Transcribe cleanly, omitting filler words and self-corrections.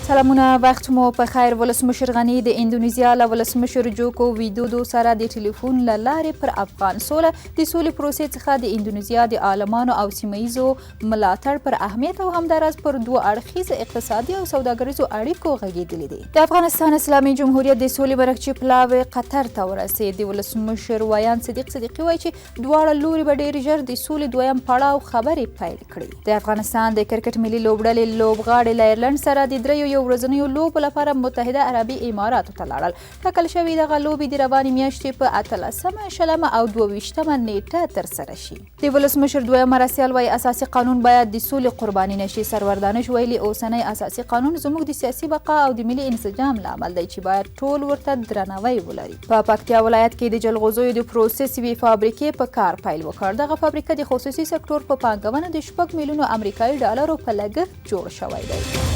سلامونه، وخت مو په خیر. ولسمشر غني د اندونیزیا له ولسمشر جوکو ویدودو سره د ټلیفون له لارې پر افغان سوله د سولې پروسې څخه د اندونیزیا د عالمانو او سیمه ییزو ملاتړ پر اهمیت او همداراز پر دوه اړخیزه اقتصادي او سوداګریزو اړیکو غږېدلي دي. د افغانستان اسلامي جمهوریت د سولې مرکچي پلاوی قطر ته ورسېد. د ولسمشر ویان صدیق صدیقي وایي چې دواړه لوري به ډېر ژر د سولې دویم پړاو خبرې پیل کړي. د افغانستان د کرکټ ملي لوبډلې لوبغاړي له ایرلند سره د دریو یو ورځنیو لوبو لپاره متحده عربي اماراتو ته لاړل. ټاکل شوې دغه لوبې د روانې میاشتې په 18 شلمه او 22 نیټه ترسره شي. د ولسمشر دویم مرستیال وایي اساسي قانون باید د سولې قرباني نشي. سرور دانش ویلي اوسنی اساسي قانون زموږ د سیاسي بقا او د ملي انسجام لامل دی چې باید ټول ورته درناوی ولري. په پکتیا ولایت کې د جلغوزیو د پروسس فابریکې په کار پیل وکړ. دغه فابریکه د خصوصي سکتور په پانګونه د 6 میلیونو امریکایي ډالرو په لګښت جوړ شوی دی.